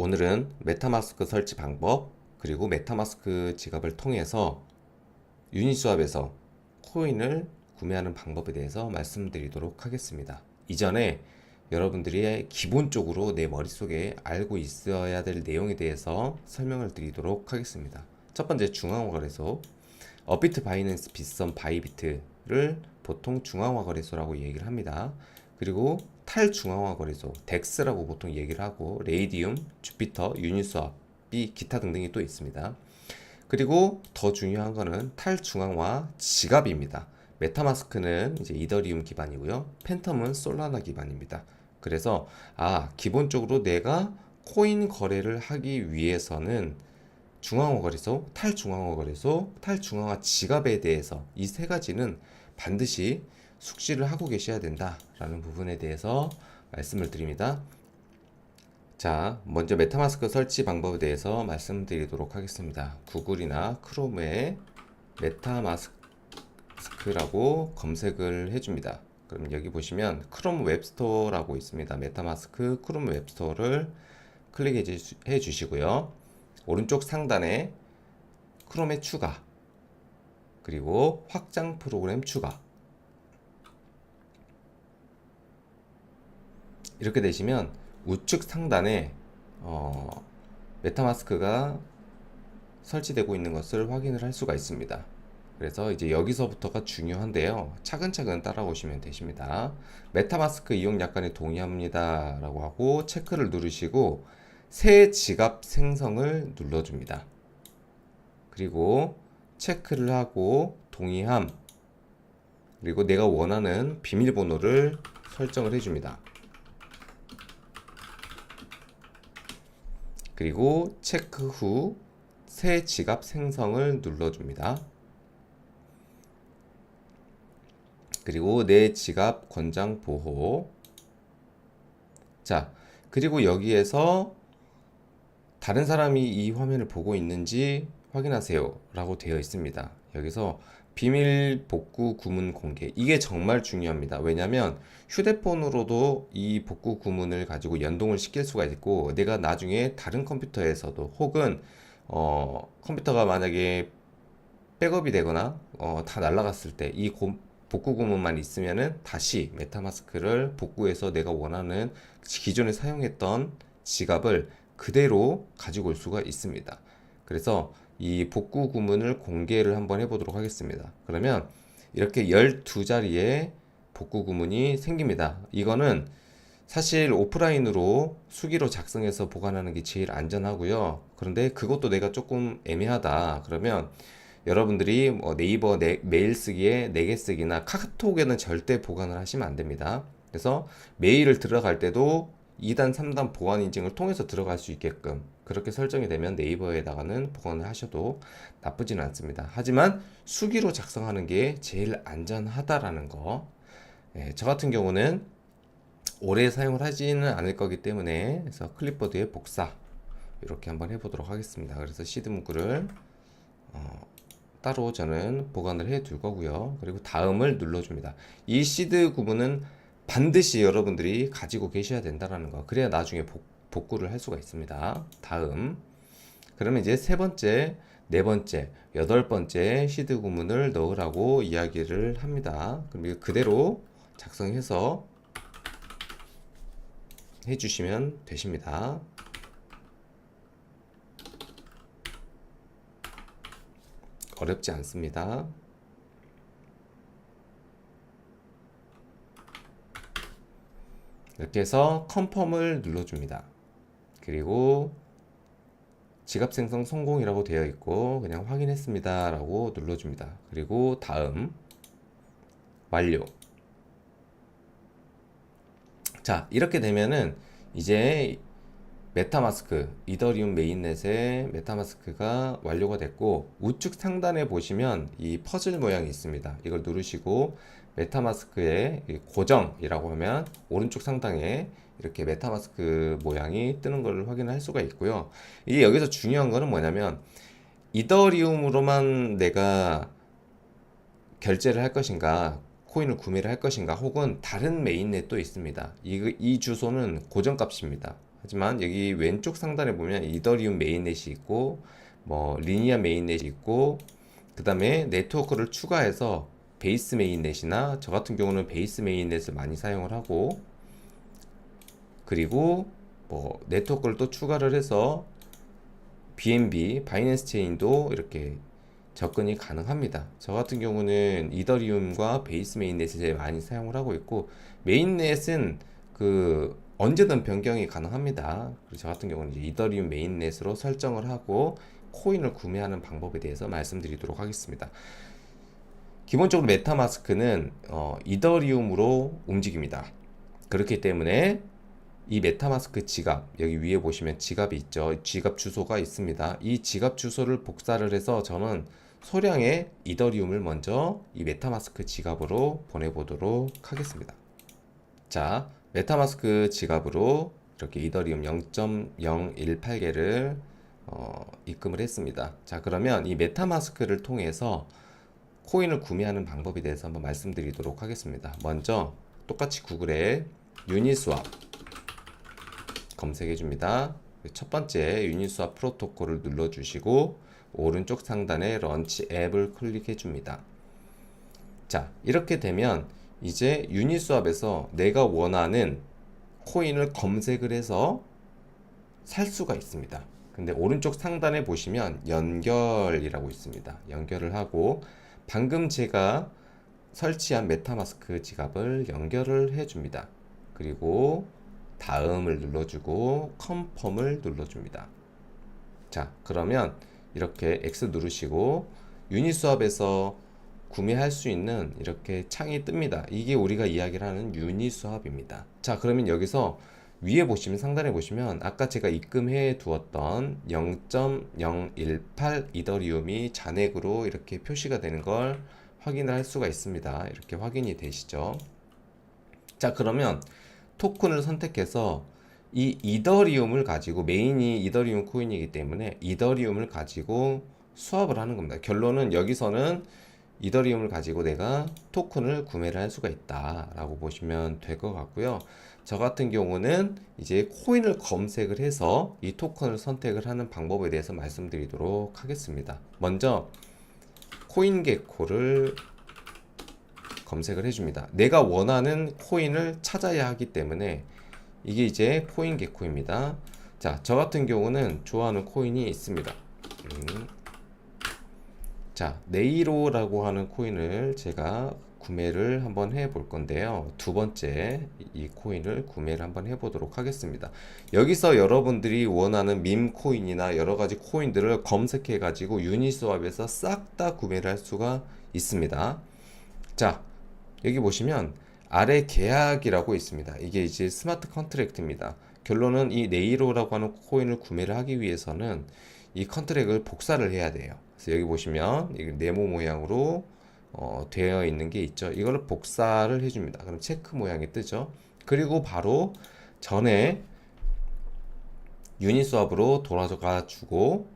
오늘은 메타마스크 설치 방법 그리고 메타마스크 지갑을 통해서 유니스왑에서 코인을 구매하는 방법에 대해서 말씀드리도록 하겠습니다. 이전에 여러분들이 기본적으로 내 머릿속에 알고 있어야 될 내용에 대해서 설명을 드리도록 하겠습니다. 첫 번째, 중앙화 거래소. 업비트, 바이낸스, 빗썸, 바이비트를 보통 중앙화 거래소라고 얘기를 합니다. 그리고 탈중앙화 거래소, 덱스라고 보통 얘기를 하고, 레이디움, 주피터, 유니스왑이 기타 등등이 또 있습니다. 그리고 더 중요한 거는 탈중앙화 지갑입니다. 메타마스크는 이제 이더리움 기반이고요. 팬텀은 솔라나 기반입니다. 그래서 기본적으로 내가 코인 거래를 하기 위해서는 중앙화 거래소, 탈중앙화 거래소, 탈중앙화 지갑에 대해서 이 세 가지는 반드시 숙지를 하고 계셔야 된다라는 부분에 대해서 말씀을 드립니다. 자, 먼저 메타마스크 설치 방법에 대해서 말씀드리도록 하겠습니다. 구글이나 크롬에 메타마스크라고 검색을 해줍니다. 그럼 여기 보시면 크롬 웹스토어라고 있습니다. 메타마스크 크롬 웹스토어를 클릭해 주시고요. 오른쪽 상단에 크롬의 추가, 그리고 확장 프로그램 추가, 이렇게 되시면 우측 상단에 메타마스크가 설치되고 있는 것을 확인을 할 수가 있습니다. 그래서 이제 여기서부터가 중요한데요. 차근차근 따라오시면 되십니다. 메타마스크 이용 약관에 동의합니다 라고 하고 체크를 누르시고 새 지갑 생성을 눌러줍니다. 그리고 체크를 하고 동의함, 그리고 내가 원하는 비밀번호를 설정을 해줍니다. 그리고 체크 후 새 지갑 생성을 눌러줍니다. 그리고 내 지갑 권장 보호. 자, 그리고 여기에서 다른 사람이 이 화면을 보고 있는지 확인하세요 라고 되어 있습니다. 여기서 비밀 복구 구문 공개, 이게 정말 중요합니다. 왜냐하면 휴대폰으로도 이 복구 구문을 가지고 연동을 시킬 수가 있고, 내가 나중에 다른 컴퓨터에서도 혹은 컴퓨터가 만약에 백업이 되거나 다 날라갔을 때 이 복구 구문만 있으면은 다시 메타마스크를 복구해서 내가 원하는 기존에 사용했던 지갑을 그대로 가지고 올 수가 있습니다. 그래서 이 복구 구문을 공개를 한번 해보도록 하겠습니다. 그러면 이렇게 12자리의 복구 구문이 생깁니다. 이거는 사실 오프라인으로 수기로 작성해서 보관하는 게 제일 안전하고요. 그런데 그것도 내가 조금 애매하다 그러면 여러분들이 네이버 메일 쓰기에 4개 쓰기나 카카오톡에는 절대 보관을 하시면 안 됩니다. 그래서 메일을 들어갈 때도 2단, 3단 보안 인증을 통해서 들어갈 수 있게끔 그렇게 설정이 되면 네이버에다가는 보관을 하셔도 나쁘지는 않습니다. 하지만 수기로 작성하는 게 제일 안전하다라는 거. 저 같은 경우는 오래 사용을 하지는 않을 거기 때문에 그래서 클립보드에 복사 이렇게 한번 해보도록 하겠습니다. 그래서 시드 문구를 따로 저는 보관을 해 둘 거고요. 그리고 다음을 눌러줍니다. 이 시드 구문은 반드시 여러분들이 가지고 계셔야 된다는 거. 그래야 나중에 복구를 할 수가 있습니다. 다음. 그러면 이제 세 번째, 네 번째, 여덟 번째 시드 구문을 넣으라고 이야기를 합니다. 그럼 이거 그대로 작성해서 해주시면 되십니다. 어렵지 않습니다. 이렇게 해서 컨펌을 눌러줍니다. 그리고 지갑 생성 성공이라고 되어 있고 그냥 확인했습니다 라고 눌러줍니다. 그리고 다음, 완료. 자, 이렇게 되면은 이제 메타마스크, 이더리움 메인넷의 메타마스크가 완료가 됐고, 우측 상단에 보시면 이 퍼즐 모양이 있습니다. 이걸 누르시고 메타마스크의 고정이라고 하면 오른쪽 상단에 이렇게 메타마스크 모양이 뜨는 걸 확인할 수가 있고요. 이게 여기서 중요한 거는 뭐냐면 이더리움으로만 내가 결제를 할 것인가, 코인을 구매를 할 것인가, 혹은 다른 메인넷도 있습니다. 이 주소는 고정값입니다. 하지만 여기 왼쪽 상단에 보면 이더리움 메인넷이 있고 뭐 리니아 메인넷이 있고 그 다음에 네트워크를 추가해서 베이스 메인넷이나 저 같은 경우는 베이스 메인넷을 많이 사용을 하고 그리고 뭐 네트워크를 또 추가를 해서 BNB 바이낸스 체인도 이렇게 접근이 가능합니다. 저 같은 경우는 이더리움과 베이스 메인넷을 제일 많이 사용을 하고 있고 메인넷은 그 언제든 변경이 가능합니다. 그래서 저 같은 경우는 이제 이더리움 메인넷으로 설정을 하고 코인을 구매하는 방법에 대해서 말씀드리도록 하겠습니다. 기본적으로 메타마스크는 이더리움으로 움직입니다. 그렇기 때문에 이 메타마스크 지갑, 여기 위에 보시면 지갑이 있죠. 지갑 주소가 있습니다. 이 지갑 주소를 복사를 해서 저는 소량의 이더리움을 먼저 이 메타마스크 지갑으로 보내보도록 하겠습니다. 자, 메타마스크 지갑으로 이렇게 이더리움 0.018개를 입금을 했습니다. 자, 그러면 이 메타마스크를 통해서 코인을 구매하는 방법에 대해서 한번 말씀드리도록 하겠습니다. 먼저 똑같이 구글에 유니스왑 검색해 줍니다. 첫 번째 유니스왑 프로토콜을 눌러 주시고 오른쪽 상단에 런치 앱을 클릭해 줍니다. 자, 이렇게 되면 이제 유니스왑에서 내가 원하는 코인을 검색을 해서 살 수가 있습니다. 근데 오른쪽 상단에 보시면 연결이라고 있습니다. 연결을 하고 방금 제가 설치한 메타마스크 지갑을 연결을 해 줍니다. 그리고 다음을 눌러주고 컨펌을 눌러줍니다. 자, 그러면 이렇게 X 누르시고 유니스왑에서 구매할 수 있는 이렇게 창이 뜹니다. 이게 우리가 이야기를 하는 유니스왑입니다. 자, 그러면 여기서 위에 보시면 상단에 보시면 아까 제가 입금해 두었던 0.018 이더리움이 잔액으로 이렇게 표시가 되는 걸 확인을 할 수가 있습니다. 이렇게 확인이 되시죠. 자, 그러면 토큰을 선택해서 이 이더리움을 가지고 메인이 이더리움 코인이기 때문에 이더리움을 가지고 수합을 하는 겁니다. 결론은 여기서는 이더리움을 가지고 내가 토큰을 구매를 할 수가 있다 라고 보시면 될 것 같고요. 저 같은 경우는 이제 코인을 검색을 해서 이 토큰을 선택을 하는 방법에 대해서 말씀드리도록 하겠습니다. 먼저 코인게코를 검색을 해줍니다. 내가 원하는 코인을 찾아야 하기 때문에 이게 이제 코인게코입니다. 자, 저 같은 경우는 좋아하는 코인이 있습니다. 자, 네이로라고 하는 코인을 제가 구매를 한번 해볼 건데요. 두 번째 이 코인을 구매를 한번 해보도록 하겠습니다. 여기서 여러분들이 원하는 밈 코인이나 여러 가지 코인들을 검색해 가지고 유니스왑에서 싹 다 구매를 할 수가 있습니다. 자, 여기 보시면 아래 계약이라고 있습니다. 이게 이제 스마트 컨트랙트입니다. 결론은 이 네이로라고 하는 코인을 구매를 하기 위해서는 이 컨트랙을 복사를 해야 돼요. 그래서 여기 보시면 이 네모 모양으로 되어 있는 게 있죠. 이거를 복사를 해줍니다. 그럼 체크 모양이 뜨죠. 그리고 바로 전에 유니스왑으로 돌아가 주고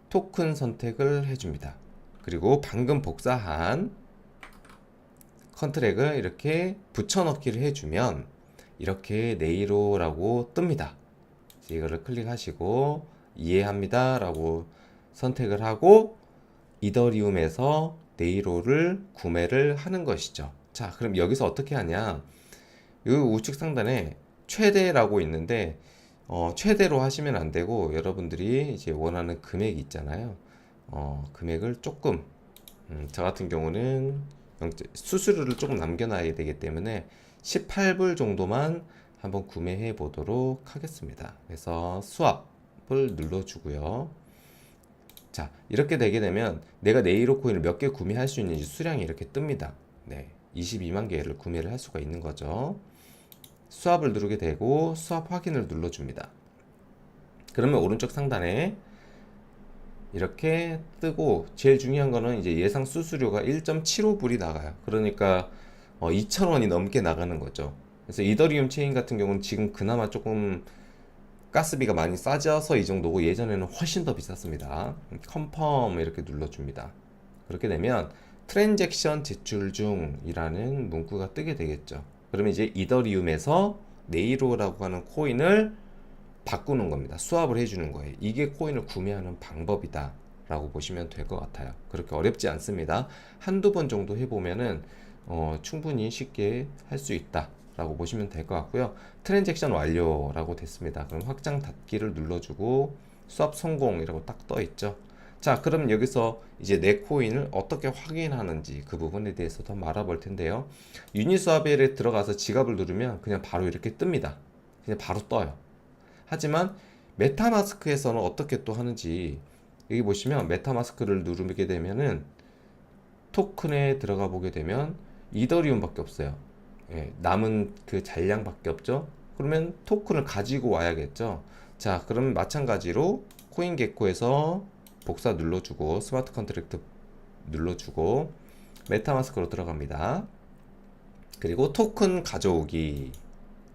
토큰 선택을 해줍니다. 그리고 방금 복사한 컨트랙을 이렇게 붙여넣기를 해주면 이렇게 네이로라고 뜹니다. 이거를 클릭하시고 이해합니다 라고 선택을 하고 이더리움에서 네이로를 구매를 하는 것이죠. 자, 그럼 여기서 어떻게 하냐, 이 우측 상단에 최대라고 있는데 최대로 하시면 안 되고 여러분들이 이제 원하는 금액이 있잖아요. 금액을 조금 저 같은 경우는 수수료를 조금 남겨놔야 되기 때문에 18불 정도만 한번 구매해 보도록 하겠습니다. 그래서 수합을 눌러주고요. 자, 이렇게 되게 되면 내가 네이로 코인을 몇 개 구매할 수 있는지 수량이 이렇게 뜹니다. 네, 22만 개를 구매를 할 수가 있는 거죠. 수합을 누르게 되고 수합 확인을 눌러줍니다. 그러면 오른쪽 상단에 이렇게 뜨고 제일 중요한 거는 이제 예상 수수료가 1.75불이 나가요. 그러니까 2,000원이 넘게 나가는 거죠. 그래서 이더리움 체인 같은 경우는 지금 그나마 조금 가스비가 많이 싸져서 이 정도고 예전에는 훨씬 더 비쌌습니다. 컨펌 이렇게 눌러줍니다. 그렇게 되면 트랜잭션 제출 중이라는 문구가 뜨게 되겠죠. 그러면 이제 이더리움에서 네이로라고 하는 코인을 바꾸는 겁니다. 스왑을 해주는 거예요. 이게 코인을 구매하는 방법이다 라고 보시면 될 것 같아요. 그렇게 어렵지 않습니다. 한두 번 정도 해보면은 충분히 쉽게 할 수 있다 라고 보시면 될 것 같고요. 트랜잭션 완료라고 됐습니다. 그럼 확장 닫기를 눌러주고 스왑 성공이라고 딱 떠 있죠. 자, 그럼 여기서 이제 내 코인을 어떻게 확인하는지 그 부분에 대해서 더 말아볼 텐데요. 유니스왑에 들어가서 지갑을 누르면 그냥 바로 이렇게 뜹니다. 그냥 바로 떠요. 하지만 메타마스크에서는 어떻게 또 하는지, 여기 보시면 메타마스크를 누르게 되면은 토큰에 들어가 보게 되면 이더리움밖에 없어요. 예, 남은 그 잔량밖에 없죠. 그러면 토큰을 가지고 와야겠죠. 자, 그러면 마찬가지로 코인게코에서 복사 눌러주고 스마트 컨트랙트 눌러주고 메타마스크로 들어갑니다. 그리고 토큰 가져오기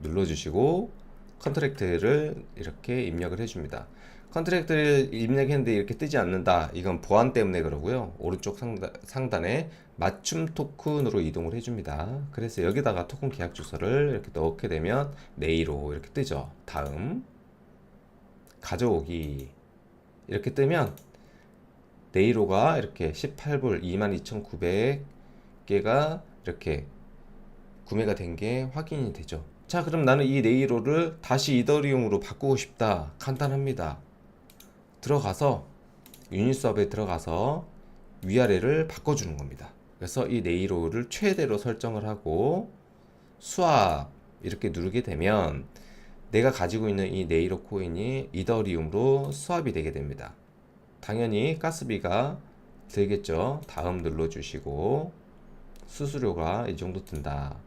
눌러주시고 컨트랙트를 이렇게 입력을 해줍니다. 컨트랙트를 입력했는데 이렇게 뜨지 않는다. 이건 보안 때문에 그러고요. 오른쪽 상단에 맞춤 토큰으로 이동을 해줍니다. 그래서 여기다가 토큰 계약 주소를 이렇게 넣게 되면 네이로 이렇게 뜨죠. 다음 가져오기 이렇게 뜨면 네이로가 이렇게 18불 22,900개가 이렇게 구매가 된 게 확인이 되죠. 자, 그럼 나는 이 네이로를 다시 이더리움으로 바꾸고 싶다. 간단합니다. 들어가서 유니스왑에 들어가서 위아래를 바꿔주는 겁니다. 그래서 이 네이로를 최대로 설정을 하고 스왑 이렇게 누르게 되면 내가 가지고 있는 이 네이로 코인이 이더리움으로 스왑이 되게 됩니다. 당연히 가스비가 들겠죠. 다음 눌러주시고 수수료가 이 정도 든다.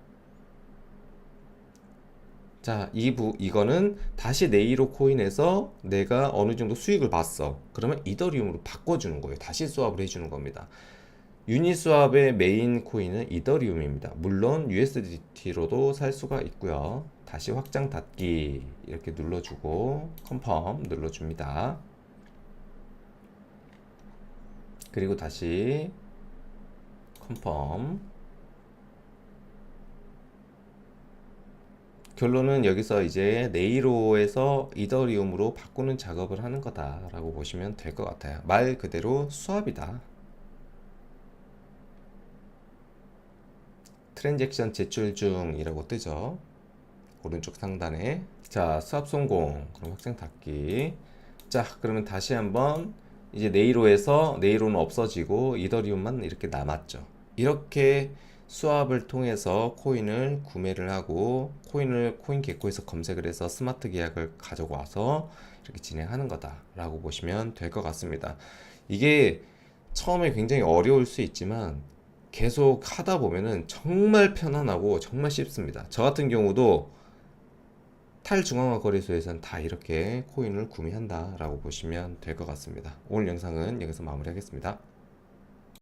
자, 이거는 다시 네이로 코인에서 내가 어느 정도 수익을 봤어. 그러면 이더리움으로 바꿔주는 거예요. 다시 스왑을 해주는 겁니다. 유니스왑의 메인 코인은 이더리움입니다. 물론 USDT로도 살 수가 있고요. 다시 확장 닫기 이렇게 눌러주고 컨펌 눌러줍니다. 그리고 다시 컨펌. 결론은 여기서 이제 네이로에서 이더리움으로 바꾸는 작업을 하는 거다라고 보시면 될 것 같아요. 말 그대로 스왑이다. 트랜잭션 제출 중이라고 뜨죠. 오른쪽 상단에. 자, 스왑 성공. 그럼 확장 닫기. 자, 그러면 다시 한번 이제 네이로는 없어지고 이더리움만 이렇게 남았죠. 이렇게 스왑을 통해서 코인을 구매를 하고 코인게코에서 검색을 해서 스마트 계약을 가져와서 이렇게 진행하는 거다라고 보시면 될 것 같습니다. 이게 처음에 굉장히 어려울 수 있지만 계속 하다 보면은 정말 편안하고 정말 쉽습니다. 저 같은 경우도 탈중앙화 거래소에서는 다 이렇게 코인을 구매한다라고 보시면 될 것 같습니다. 오늘 영상은 여기서 마무리하겠습니다.